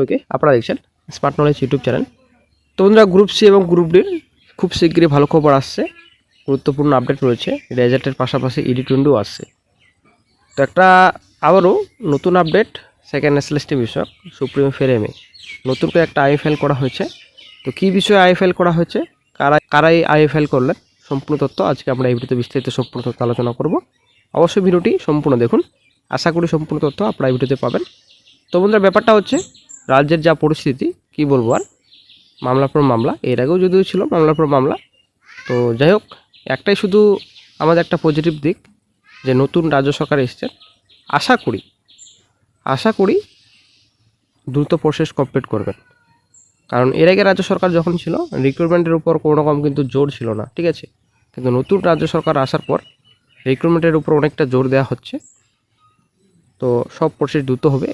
ওকে, আপনারা দেখছেন smart knowledge YouTube channel. তো বন্ধুরা, গ্রুপ সি এবং গ্রুপ ডির খুব শীঘ্রই ভালো খবর আসছে, গুরুত্বপূর্ণ আপডেট রয়েছে। রেজাল্টের পাশাপাশি ইডিট উইন্ডো আসছে। তো একটা আবারও নতুন আপডেট সেকেন্ড এসএলএসটি বিষয়ক সুপ্রিম ফেরেমে নতুন করে একটা আই ফাইল করা হয়েছে। তো কী বিষয়ে আই ফাইল করা হয়েছে, কারাই আই ফাইল করলেন, সম্পূর্ণ তথ্য আজকে আমরা এই ভিডিওতে বিস্তারিত সম্পূর্ণ তথ্য আলোচনা করব। অবশ্যই ভিডিওটি সম্পূর্ণ দেখুন, আশা করি সম্পূর্ণ তথ্য আপনারা এই ভিডিওতে পাবেন। তো বন্ধুরা, ব্যাপারটা হচ্ছে রাজ্যের যা পরিস্থিতি, কি বলবো আর, মামলার পর মামলা, এর আগেও যদিও ছিল মামলার পর মামলা। তো যাই হোক, একটাই শুধু আমাদের একটা পজিটিভ দিক যে নতুন রাজ্য সরকার এসছেন। আশা করি দ্রুত প্রসেস কমপ্লিট করবেন। কারণ এর আগে রাজ্য সরকার যখন ছিল, রিক্রুটমেন্টের উপর কোনো রকম কিন্তু জোর ছিল না, ঠিক আছে। কিন্তু নতুন রাজ্য সরকার আসার পর রিক্রুটমেন্টের উপর অনেকটা জোর দেওয়া হচ্ছে। তো সব প্রসেস দ্রুত হবে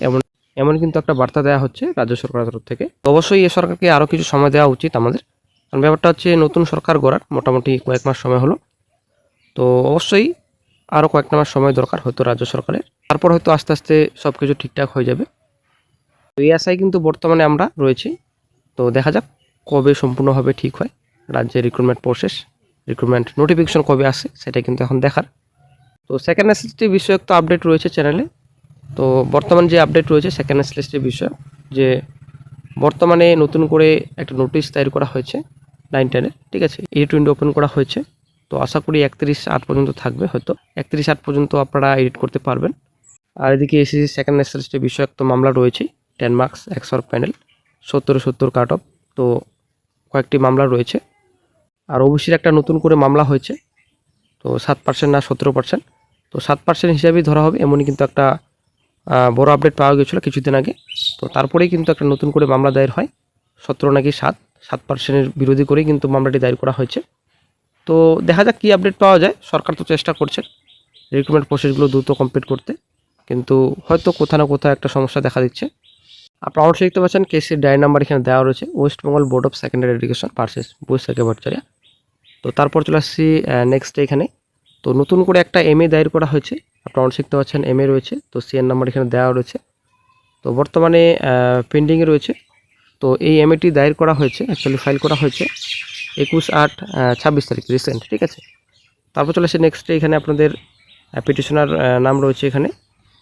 এমন কিন্তু একটা বার্তা দেওয়া হচ্ছে রাজ্য সরকারের তরফ থেকে। তো অবশ্যই এই সরকারকে আরও কিছু সময় দেওয়া উচিত আমাদের। কারণ ব্যাপারটা হচ্ছে নতুন সরকার গড়ার মোটামুটি কয়েক মাস সময় হলো। তো অবশ্যই আরও কয়েক মাস সময় দরকার হয়তো রাজ্য সরকারের, তারপর হয়তো আস্তে আস্তে সব কিছু ঠিকঠাক হয়ে যাবে। তো এই আশায় কিন্তু বর্তমানে আমরা রয়েছি। তো দেখা যাক কবে সম্পূর্ণভাবে ঠিক হয় রাজ্যের রিক্রুটমেন্ট প্রসেস, রিক্রুটমেন্ট নোটিফিকেশন কবে আসে সেটা কিন্তু এখন দেখার। তো সেকেন্ড এসএসটি বিষয়ক তো আপডেট রয়েছে চ্যানেলে। তো বর্তমান যে আপডেট রয়েছে সেকেন্ড এসএসটির বিষয়, যে বর্তমানে নতুন করে একটা নোটিশ তৈরি করা হয়েছে 9-10-এ, ঠিক আছে। এডিট উইন্ডো ওপেন করা হয়েছে। তো আশা করি 31/8 পর্যন্ত থাকবে, হয়তো 31/8 পর্যন্ত আপনারা এডিট করতে পারবেন। আর এদিকে এসএসসি সেকেন্ড এসএসটি বিষয়ক তো মামলা রয়েছে, 10 মার্কস 100 প্যানেল, 70 কাট অফ। তো কয়েকটি মামলা রয়েছে। আর ওবিসির একটা নতুন করে মামলা হয়েছে, তো 7% না 17%, তো 7% হিসাবেই ধরা হবে, এমনই কিন্তু একটা বড় আপডেট পাওয়া গেছিলো কিছুদিন আগে। তো তারপরেই কিন্তু একটা নতুন করে মামলা দায়ের হয়, 17 নাকি 7% বিরোধী করেই কিন্তু মামলাটি দায়ের করা হয়েছে। তো দেখা যাক কী আপডেট পাওয়া যায়। সরকার তো চেষ্টা করছে রিক্রুটমেন্ট প্রসেসগুলো দ্রুত কমপ্লিট করতে, কিন্তু হয়তো কোথাও না কোথাও একটা সমস্যা দেখা দিচ্ছে। আপনারা অবশ্যই দেখতে পাচ্ছেন কেসির ডায়েরি নাম্বার এখানে দেওয়া রয়েছে, West Bengal Board of Secondary Education versus Baishakhi Bhattacharya. তো তারপর চলে আসছি নেক্সট এখানে। তো নতুন করে একটা এমএ দায়ের করা হয়েছে, আপনারা অবশ্যই দেখতে পাচ্ছেন এমএ রয়েছে। তো সিএন নাম্বার এখানে দেওয়া রয়েছে। তো বর্তমানে পেন্ডিংয়ে রয়েছে। তো এই এমএটি দায়ের করা হয়েছে, অ্যাকচুয়ালি ফাইল করা হয়েছে 21/8/26 তারিখ, রিসেন্ট, ঠিক আছে। তারপর চলে আসে নেক্সটে এখানে আপনাদের পিটিশনার নাম রয়েছে এখানে।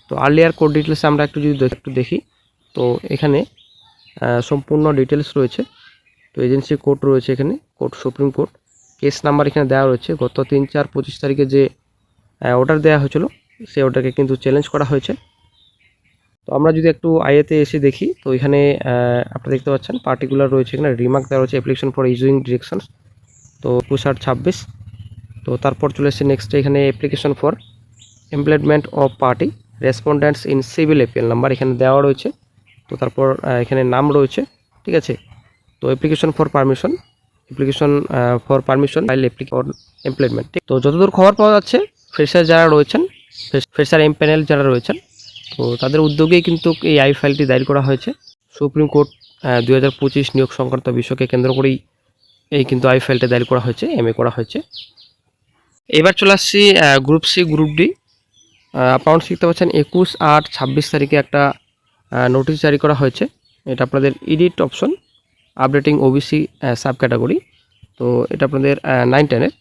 তো আর্লিয়ার কোড ডিটেলস আমরা একটু দেখি। তো এখানে সম্পূর্ণ ডিটেলস রয়েছে। তো এজেন্সি কোড রয়েছে এখানে, court supreme court, case number এখানে দেওয়া রয়েছে। গত 3-4-25 তারিখে যে অর্ডার দেওয়া হয়েছিল সেই অর্ডারকে কিন্তু চ্যালেঞ্জ করা হয়েছে। তো আমরা যদি একটু আইএতে এসে দেখি, তো এখানে আপনারা দেখতে পাচ্ছেন পার্টিকুলার রয়েছে, এখানে রিমার্ক দেওয়া রয়েছে, অ্যাপ্লিকেশন ফর ইস্যুইং ডিরেকশনস। তো 21/8/26। তো তারপর চলে এসেছে নেক্সট এখানে application for employment off party respondents in civil APL number এখানে দেওয়া রয়েছে। তো তারপর এখানে নাম রয়েছে, ঠিক আছে। তো application for permission file for employment. তো যতদূর খবর পাওয়া যাচ্ছে, ফ্রেশার যারা রয়েছেন, ফ্রেশার এমপ্যানেল যারা রয়েছেন, তো তাদের উদ্যোগেই কিন্তু এই আই ফাইলটি দায়ের করা হয়েছে। সুপ্রিম কোর্ট 2025 নিয়োগ সংক্রান্ত বিষয়কে কেন্দ্র করেই এই কিন্তু আই ফাইলটা দায়ের করা হয়েছে, এমএ করা হয়েছে। এবার চলে আসছি গ্রুপ সি গ্রুপ ডি। আপনারা শিখতে পাচ্ছেন 21/8/26 তারিখে একটা নোটিশ জারি করা হয়েছে। এটা আপনাদের edit option updating OBC sub category. তো এটা আপনাদের 9-10-এর।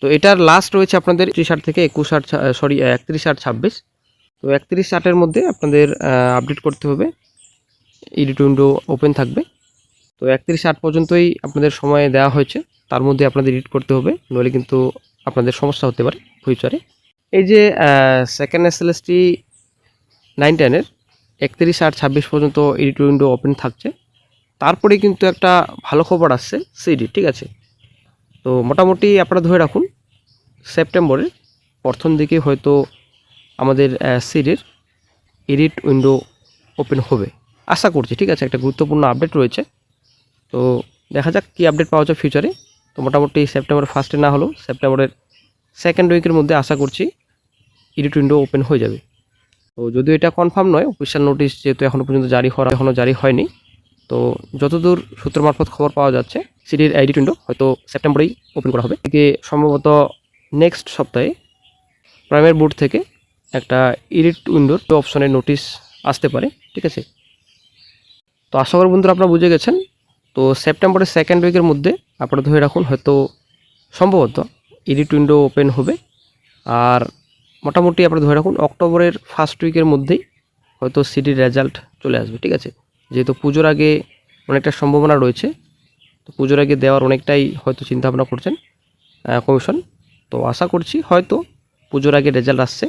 তো এটার লাস্ট রয়েছে আপনাদের 30/8 থেকে 31/8/26। তো 31/8-এর মধ্যে আপনাদের আপডেট করতে হবে, এডিট উইন্ডো ওপেন থাকবে। তো 31/8 পর্যন্তই আপনাদের সময় দেওয়া হয়েছে, তার মধ্যে আপনাদের এডিট করতে হবে, নইলে কিন্তু আপনাদের সমস্যা হতে পারে ফিউচারে। এই যে সেকেন্ড এসএলএসটি 9-10-এর 31/8/26 পর্যন্ত এডিট উইন্ডো ওপেন থাকছে। তারপরে কিন্তু একটা ভালো খবর আসছে সিডি, ঠিক আছে। তো মোটামুটি আপনারা ধরে রাখুন সেপ্টেম্বরের প্রথম দিকে হয়তো আমাদের সিডির এডিট উইন্ডো ওপেন হবে, আশা করছি, ঠিক আছে। একটা গুরুত্বপূর্ণ আপডেট রয়েছে। তো দেখা যাক কী আপডেট পাওয়া যায় ফিউচারে। তো মোটামুটি সেপ্টেম্বর 1 না হলেও সেপ্টেম্বরের 2nd উইকের মধ্যে আশা করছি এডিট উইন্ডো ওপেন হয়ে যাবে। তো যদিও এটা কনফার্ম নয়, অফিসিয়াল নোটিশ যেহেতু এখনও পর্যন্ত জারি হয়নি। তো যতদূর সূত্র মারফত খবর পাওয়া যাচ্ছে, সিডির এডিট উইন্ডো হয়তো সেপ্টেম্বরেই ওপেন করা হবে। এদিকে সম্ভবত নেক্সট সপ্তাহে প্রাইমারি বোর্ড থেকে একটা এডিট উইন্ডোর অপশনের নোটিশ আসতে পারে, ঠিক আছে। তো আশা করি বন্ধুরা আপনারা বুঝে গেছেন। তো সেপ্টেম্বরের সেকেন্ড উইকের মধ্যে আপনারা ধরে রাখুন হয়তো সম্ভবত এডিট উইন্ডো ওপেন হবে, আর মোটামুটি আপনারা ধরে রাখুন অক্টোবরের ফার্স্ট উইকের মধ্যেই হয়তো সিডির রেজাল্ট চলে আসবে। ঠিক আছে, যেহেতু পুজোর আগে অনেকটা সম্ভাবনা রয়েছে, তো পুজোর আগে দেওয়ার অনেকটাই হয়তো চিন্তাভাবনা করছেন কমিশন। তো আশা করছি হয়তো পুজোর আগে রেজাল্ট আসছে।